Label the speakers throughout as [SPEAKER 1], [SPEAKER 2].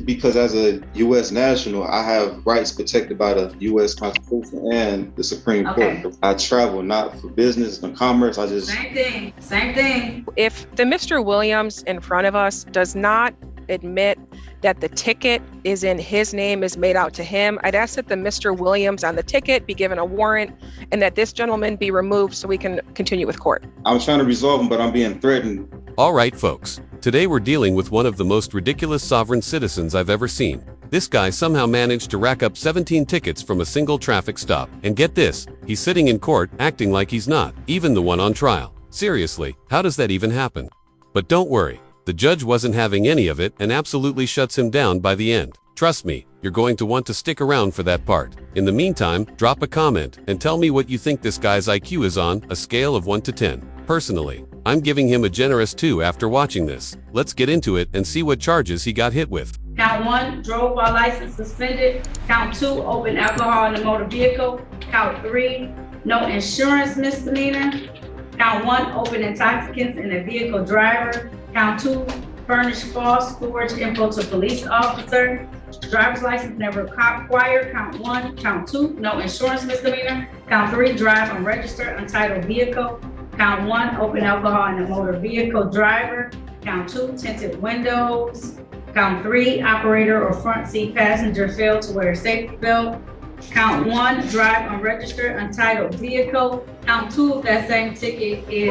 [SPEAKER 1] because as a U.S. national, I have rights protected by the U.S. Constitution and the Supreme Court. I travel not for business and commerce.
[SPEAKER 2] Same thing, same thing.
[SPEAKER 3] If the Mr. Williams in front of us does not admit that the ticket is in his name, is made out to him, I'd ask that the Mr. Williams on the ticket be given a warrant and that this gentleman be removed so we can continue with court.
[SPEAKER 1] I'm trying to resolve them, but I'm being threatened.
[SPEAKER 4] All right, folks. Today we're dealing with one of the most ridiculous sovereign citizens I've ever seen. This guy somehow managed to rack up 17 tickets from a single traffic stop. And get this, he's sitting in court acting like he's not, even the one on trial. Seriously, how does that even happen? But don't worry, the judge wasn't having any of it and absolutely shuts him down by the end. Trust me, you're going to want to stick around for that part. In the meantime, drop a comment and tell me what you think this guy's IQ is on a scale of 1 to 10. Personally, I'm giving him a generous 2 after watching this. Let's get into it and see what charges he got hit with.
[SPEAKER 2] Count 1, drove while license suspended. Count 2, open alcohol in a motor vehicle. Count 3, no insurance misdemeanor. Count 1, open intoxicants in a vehicle driver. Count 2, furnish false storage info to police officer. Driver's license never acquired. Count 1. Count 2, no insurance misdemeanor. Count 3, drive unregistered untitled vehicle. Count 1, open alcohol in a motor vehicle driver. Count 2, tinted windows. Count 3, operator or front seat passenger failed to wear a safety belt. Count 1, drive unregistered untitled vehicle. Count 2 of that same ticket is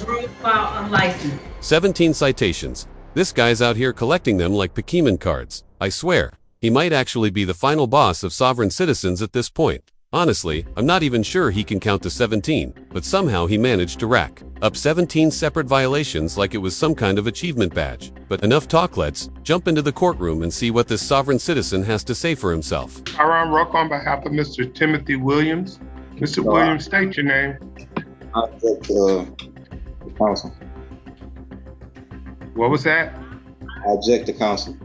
[SPEAKER 2] drove while unlicensed.
[SPEAKER 4] 17 citations. This guy's out here collecting them like Pokemon cards. I swear, he might actually be the final boss of sovereign citizens at this point. Honestly, I'm not even sure he can count to 17, but somehow he managed to rack up 17 separate violations like it was some kind of achievement badge. But enough talk, let's jump into the courtroom and see what this sovereign citizen has to say for himself.
[SPEAKER 5] Aaron Ruck on behalf of Mr. Timothy Williams. Mr. Williams, state your name.
[SPEAKER 1] I object to the counsel.
[SPEAKER 5] What was that?
[SPEAKER 1] I object to counsel.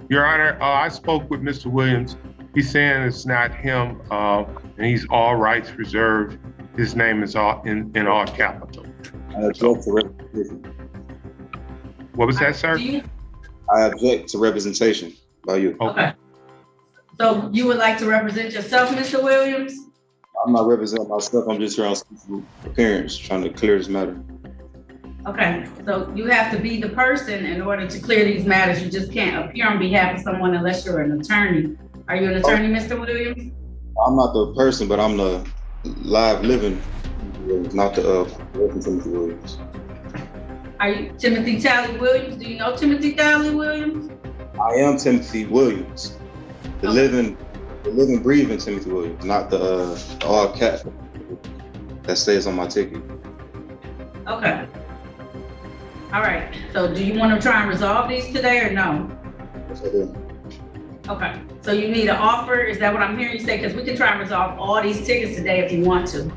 [SPEAKER 5] Your Honor, I spoke with Mr. Williams. He's saying it's not him, and he's all rights reserved. His name is all in all capital.
[SPEAKER 1] I object to representation.
[SPEAKER 5] What was that, sir?
[SPEAKER 1] I object to representation by you.
[SPEAKER 2] Okay. So you would like to represent yourself, Mr. Williams?
[SPEAKER 1] I'm not representing myself. I'm just here on appearance, trying to clear this matter.
[SPEAKER 2] Okay, so you have to be the person in order to clear these matters. You just can't appear on behalf of someone unless you're an attorney. Are you an attorney, Mr. Williams?
[SPEAKER 1] I'm not the person, but I'm the live living, not the Timothy Williams.
[SPEAKER 2] Are you Timothy Tally Williams? Do you know Timothy Tally Williams?
[SPEAKER 1] I am Timothy Williams, the living, breathing Timothy Williams, not the all cat that stays on my ticket.
[SPEAKER 2] Okay. All right. So do you want to try and resolve these today or no?
[SPEAKER 1] Yes, I do.
[SPEAKER 2] Okay. So you need an offer? Is that what I'm hearing you say? Because we can try and resolve all these tickets today if you want to.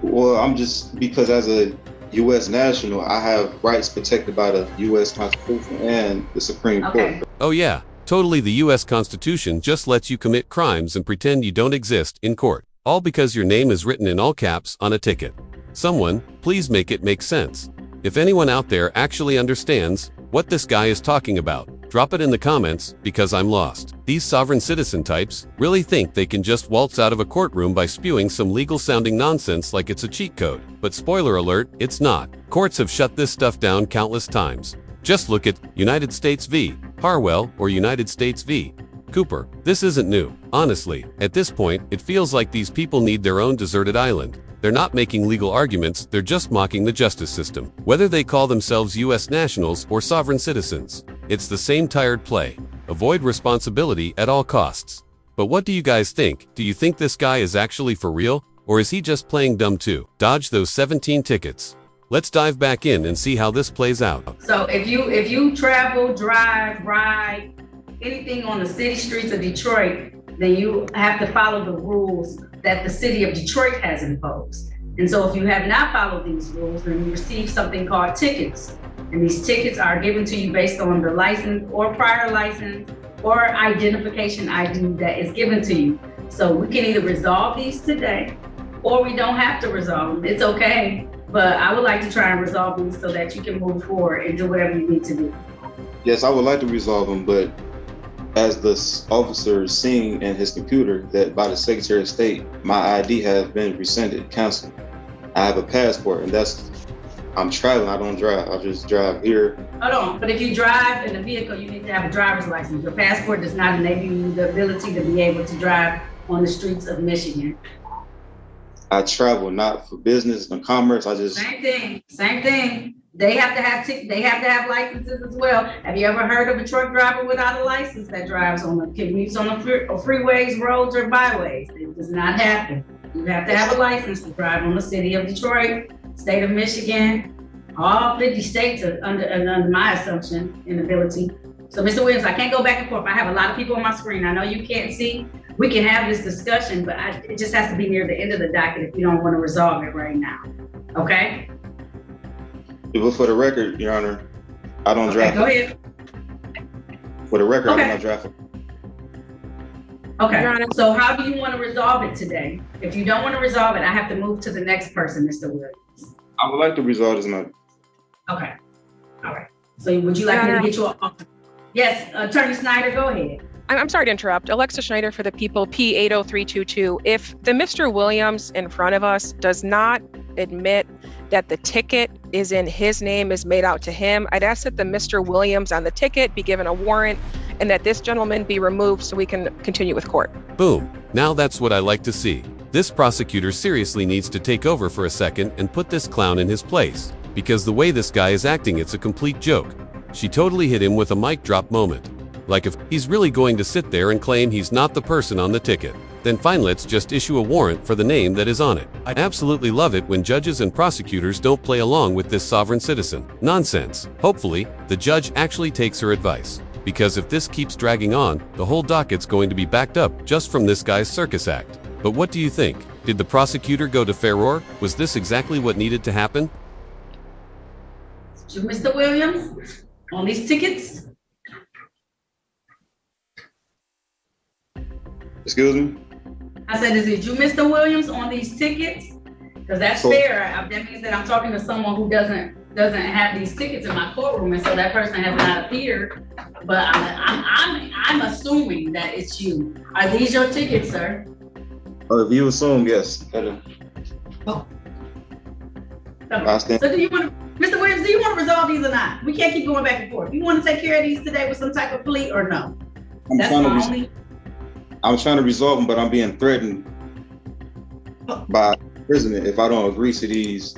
[SPEAKER 1] Well, I'm just, because as a U.S. national, I have rights protected by the U.S. Constitution and the Supreme Court.
[SPEAKER 4] Oh yeah, totally. The U.S. Constitution just lets you commit crimes and pretend you don't exist in court, all because your name is written in all caps on a ticket. Someone, please make it make sense. If anyone out there actually understands what this guy is talking about, drop it in the comments, because I'm lost. These sovereign citizen types really think they can just waltz out of a courtroom by spewing some legal-sounding nonsense like it's a cheat code. But spoiler alert, it's not. Courts have shut this stuff down countless times. Just look at United States v. Harwell or United States v. Cooper. This isn't new. Honestly, at this point, it feels like these people need their own deserted island. They're not making legal arguments, they're just mocking the justice system. Whether they call themselves U.S. nationals or sovereign citizens, it's the same tired play. Avoid responsibility at all costs. But what do you guys think? Do you think this guy is actually for real? Or is he just playing dumb too? Dodge those 17 tickets. Let's dive back in and see how this plays out.
[SPEAKER 2] So if you travel, drive, ride, anything on the city streets of Detroit, then you have to follow the rules that the city of Detroit has imposed. And so if you have not followed these rules, then you receive something called tickets. And these tickets are given to you based on the license or prior license or identification ID that is given to you. So we can either resolve these today or we don't have to resolve them. It's okay. but I would like to try and resolve these so that you can move forward and do whatever you need to do.
[SPEAKER 1] Yes, I would like to resolve them, but as the officer is seeing in his computer that by the Secretary of State, my ID has been rescinded, canceled. I have a passport, and I'm traveling, I don't drive. I just drive here.
[SPEAKER 2] Hold on, but if you drive in a vehicle, you need to have a driver's license. Your passport does not enable you the ability to be able to drive on the streets of Michigan.
[SPEAKER 1] I travel not for business and commerce.
[SPEAKER 2] Same thing. They have to have licenses as well. Have you ever heard of a truck driver without a license that drives on the commutes on the freeways, roads, or byways? It does not happen. You have to have a license to drive on the city of Detroit, state of Michigan, all 50 states are under my assumption and ability. So Mr. Williams, I can't go back and forth. I have a lot of people on my screen. I know you can't see. We can have this discussion, but it just has to be near the end of the docket if you don't want to resolve it right now. Okay?
[SPEAKER 1] But for the record, Your Honor, I don't drive.
[SPEAKER 2] Go ahead.
[SPEAKER 1] For the record,
[SPEAKER 2] Okay.
[SPEAKER 1] I do not drive.
[SPEAKER 2] Okay,
[SPEAKER 3] Your Honor.
[SPEAKER 2] so how do you want to resolve it today? If you don't want to resolve it, I have to move to the next person, Mr. Williams.
[SPEAKER 1] I would like to resolve this matter.
[SPEAKER 2] Okay, all right. So would you like me to get you a, yes, Attorney Snyder, go ahead.
[SPEAKER 3] I'm sorry to interrupt. Alexa Schneider for the people, P80322. If the Mr. Williams in front of us does not admit that the ticket is in his name, is made out to him, I'd ask that the Mr. Williams on the ticket be given a warrant and that this gentleman be removed so we can continue with court.
[SPEAKER 4] Boom. Now that's what I like to see. This prosecutor seriously needs to take over for a second and put this clown in his place. Because the way this guy is acting, it's a complete joke. She totally hit him with a mic drop moment. Like if he's really going to sit there and claim he's not the person on the ticket, then fine, let's just issue a warrant for the name that is on it. I absolutely love it when judges and prosecutors don't play along with this sovereign citizen nonsense. Hopefully, the judge actually takes her advice. Because if this keeps dragging on, the whole docket's going to be backed up just from this guy's circus act. But what do you think? Did the prosecutor go to furor? Was this exactly what needed to happen?
[SPEAKER 2] Mr. Williams, on these tickets?
[SPEAKER 1] Excuse me?
[SPEAKER 2] I said, is it you, Mr. Williams, on these tickets? Because that's fair. That means that I'm talking to someone who doesn't have these tickets in my courtroom, and so that person has not appeared. But I'm assuming that it's you. Are these your tickets, sir?
[SPEAKER 1] If you assume, yes.
[SPEAKER 2] Oh.
[SPEAKER 1] I stand.
[SPEAKER 2] So do you want to, Mr. Williams, do you want to resolve these or not? We can't keep going back and forth. You want to take care of these today with some type of plea or no?
[SPEAKER 1] I'm trying to resolve them, but I'm being threatened by prison if I don't agree to these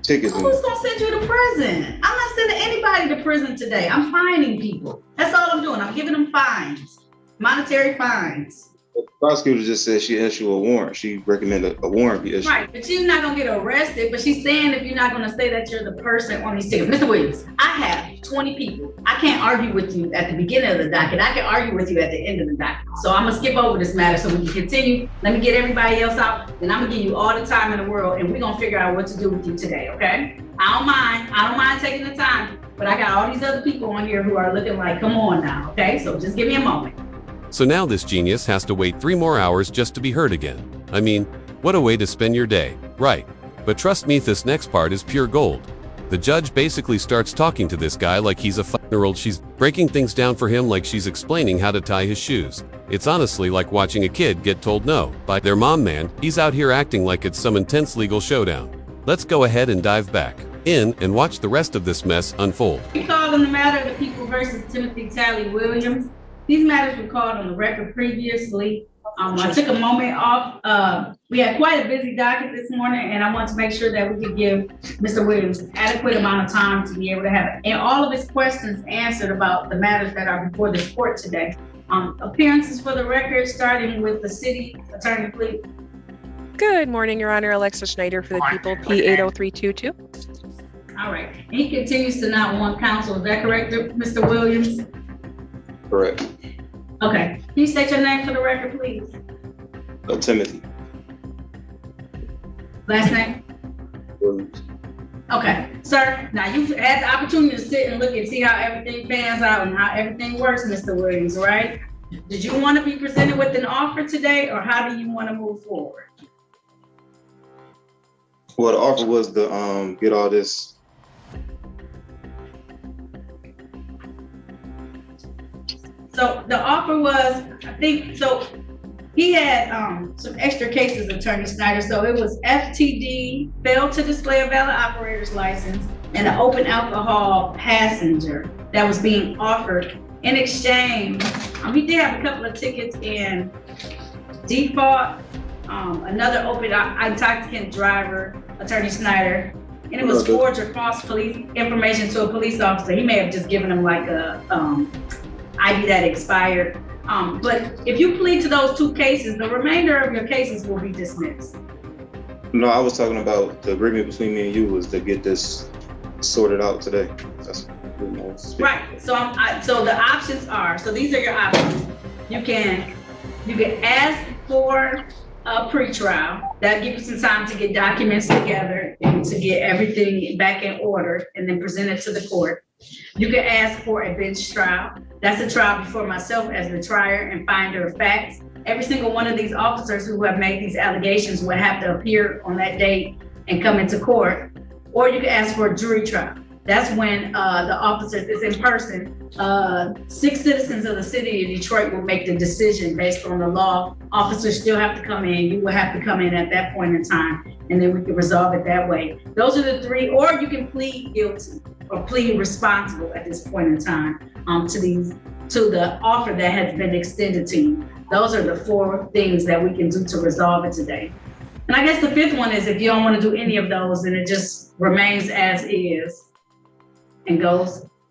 [SPEAKER 1] tickets.
[SPEAKER 2] Who's gonna send you to prison? I'm not sending anybody to prison today. I'm fining people. That's all I'm doing. I'm giving them fines, monetary fines.
[SPEAKER 1] The prosecutor just said she issued a warrant. She recommended a warrant be issued.
[SPEAKER 2] Right, but you're not gonna get arrested. But she's saying if you're not gonna say that you're the person on these tickets. Mr. Williams, I have 20 people. I can't argue with you at the beginning of the docket. I can argue with you at the end of the docket. So I'm gonna skip over this matter so we can continue. Let me get everybody else out, and I'm gonna give you all the time in the world, and we're gonna figure out what to do with you today, okay? I don't mind taking the time, but I got all these other people on here who are looking like, come on now, okay? So just give me a moment.
[SPEAKER 4] So now this genius has to wait 3 more hours just to be heard again. I mean, what a way to spend your day, right? But trust me, this next part is pure gold. The judge basically starts talking to this guy like he's a 5-year-old. She's breaking things down for him like she's explaining how to tie his shoes. It's honestly like watching a kid get told no by their mom. Man, he's out here acting like it's some intense legal showdown. Let's go ahead and dive back in and watch the rest of this mess unfold.
[SPEAKER 2] We call in the matter of the people versus Timothy Talley Williams. These matters were called on the record previously. I took a moment off. We had quite a busy docket this morning, and I want to make sure that we could give Mr. Williams adequate amount of time to be able to have and all of his questions answered about the matters that are before this court today. Appearances for the record, starting with the city attorney, please.
[SPEAKER 3] Good morning, Your Honor. Alexa Schneider for the people, P80322.
[SPEAKER 2] All right. He continues to not want counsel. Is that correct, Mr. Williams?
[SPEAKER 1] Correct.
[SPEAKER 2] Okay. Can you state your name for the record, please?
[SPEAKER 1] Timothy
[SPEAKER 2] Last name?
[SPEAKER 1] Williams.
[SPEAKER 2] Okay, sir. Now you've had the opportunity to sit and look and see how everything pans out and how everything works, Mr. Williams, right? Did you want to be presented with an offer today, or how do you want to move forward?
[SPEAKER 1] Well, the offer was to get all this.
[SPEAKER 2] So the offer was, I think, so he had some extra cases, Attorney Snyder. So it was FTD, failed to display a valid operator's license, and an open alcohol passenger that was being offered in exchange. He did have a couple of tickets in default, another open intoxicant driver, Attorney Snyder, and it was forged or false police information to a police officer. He may have just given him like a ID that expired. But if you plead to those two cases, the remainder of your cases will be dismissed.
[SPEAKER 1] No, I was talking about the agreement between me and you was to get this sorted out today. That's
[SPEAKER 2] right. So so the options are, so these are your options. You can ask for a pretrial. That gives you some time to get documents together and to get everything back in order and then present it to the court. You can ask for a bench trial. That's a trial before myself as the trier and finder of facts. Every single one of these officers who have made these allegations would have to appear on that date and come into court. Or you can ask for a jury trial. That's when the officers is in person. 6 citizens of the city of Detroit will make the decision based on the law. Officers still have to come in. You will have to come in at that point in time, and then we can resolve it that way. Those are the three, or you can plead guilty or plead responsible at this point in time to the offer that has been extended to you. Those are the 4 things that we can do to resolve it today. And I guess the 5th one is if you don't want to do any of those, then it just remains as is and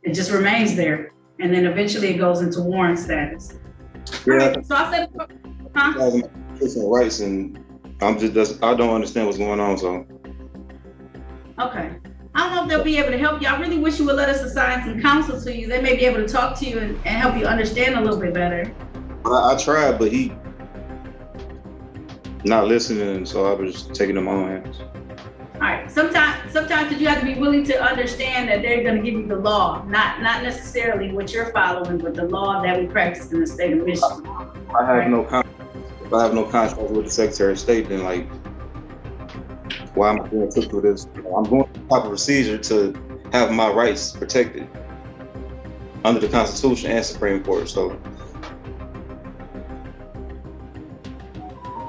[SPEAKER 2] it just remains there. And then eventually it goes into warrant status.
[SPEAKER 1] Yeah.
[SPEAKER 2] Right, so I said,
[SPEAKER 1] rights, and I don't understand what's going on, so.
[SPEAKER 2] Okay. I don't know if they'll be able to help you. I really wish you would let us assign some counsel to you. They may be able to talk to you and help you understand a little bit better.
[SPEAKER 1] I tried, but he not listening, so I was just taking them on hands.
[SPEAKER 2] All right. Sometimes you have to be willing to understand that they're going to give you the law, not necessarily what you're following, but the law that we practice in the state of Michigan.
[SPEAKER 1] I have no contract. If I have no contract with the Secretary of State, then like, why am I being took through this? I'm going through the proper procedure to have my rights protected under the Constitution and Supreme Court. So.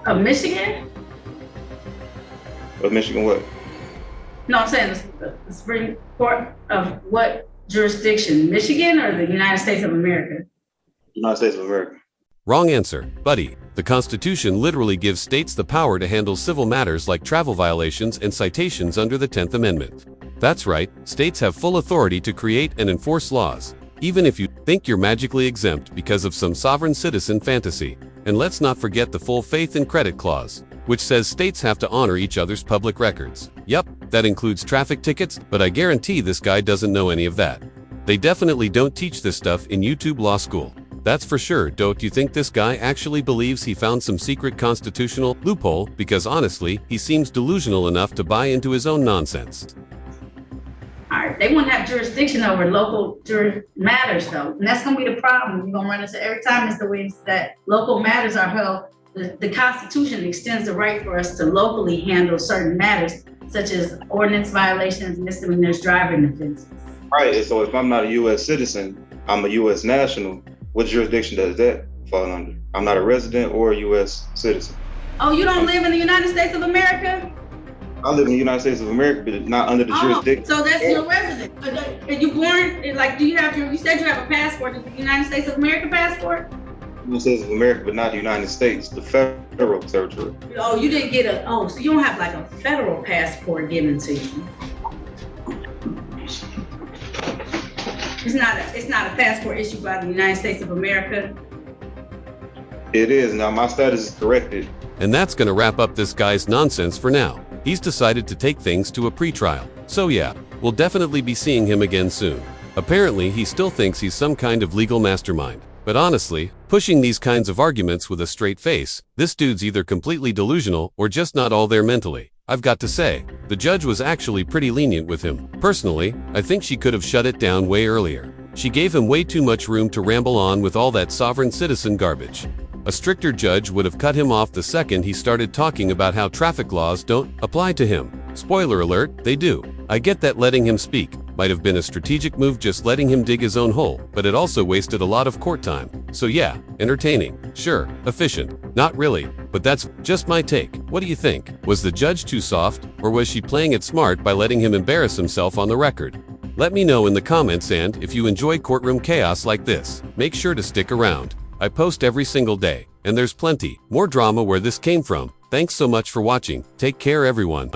[SPEAKER 2] Of Michigan?
[SPEAKER 1] Of Michigan what?
[SPEAKER 2] No, I'm saying the Supreme Court of what jurisdiction? Michigan or the United States of America?
[SPEAKER 1] United States of America.
[SPEAKER 4] Wrong answer, buddy. The Constitution literally gives states the power to handle civil matters like travel violations and citations under the 10th Amendment. That's right, states have full authority to create and enforce laws, even if you think you're magically exempt because of some sovereign citizen fantasy. And let's not forget the full faith and credit clause, which says states have to honor each other's public records. Yup, that includes traffic tickets, but I guarantee this guy doesn't know any of that. They definitely don't teach this stuff in YouTube law school. That's for sure. Don't you think this guy actually believes he found some secret constitutional loophole? Because honestly, he seems delusional enough to buy into his own nonsense.
[SPEAKER 2] All right, they wouldn't have jurisdiction over local matters though. And that's gonna be the problem. You're gonna run into every time, Mr. Williams, that local matters are held. The Constitution extends the right for us to locally handle certain matters, such as ordinance violations, misdemeanors, driving offenses.
[SPEAKER 1] Right, so if I'm not a U.S. citizen, I'm a U.S. national, what jurisdiction does that fall under? I'm not a resident or a U.S. citizen.
[SPEAKER 2] Oh, you don't live in the United States of America?
[SPEAKER 1] I live in the United States of America, but not under the jurisdiction.
[SPEAKER 2] So that's your resident. Are you born, like, do you have you said you have a passport, is the United States of America passport?
[SPEAKER 1] United States of America, but not the United States, the federal territory.
[SPEAKER 2] Oh, you didn't get so you don't have like a federal passport given to you. It's not a passport issued by the United States of America.
[SPEAKER 1] It is. Now my status is corrected.
[SPEAKER 4] And that's gonna wrap up this guy's nonsense for now. He's decided to take things to a pretrial. So yeah, we'll definitely be seeing him again soon. Apparently, he still thinks he's some kind of legal mastermind. But honestly, pushing these kinds of arguments with a straight face, this dude's either completely delusional or just not all there mentally. I've got to say, the judge was actually pretty lenient with him. Personally, I think she could have shut it down way earlier. She gave him way too much room to ramble on with all that sovereign citizen garbage. A stricter judge would have cut him off the second he started talking about how traffic laws don't apply to him. Spoiler alert, they do. I get that letting him speak might have been a strategic move, just letting him dig his own hole, but it also wasted a lot of court time. So yeah, entertaining, sure, efficient, not really, but that's just my take. What do you think? Was the judge too soft, or was she playing it smart by letting him embarrass himself on the record? Let me know in the comments, and if you enjoy courtroom chaos like this, make sure to stick around. I post every single day, and there's plenty more drama where this came from. Thanks so much for watching. Take care, everyone.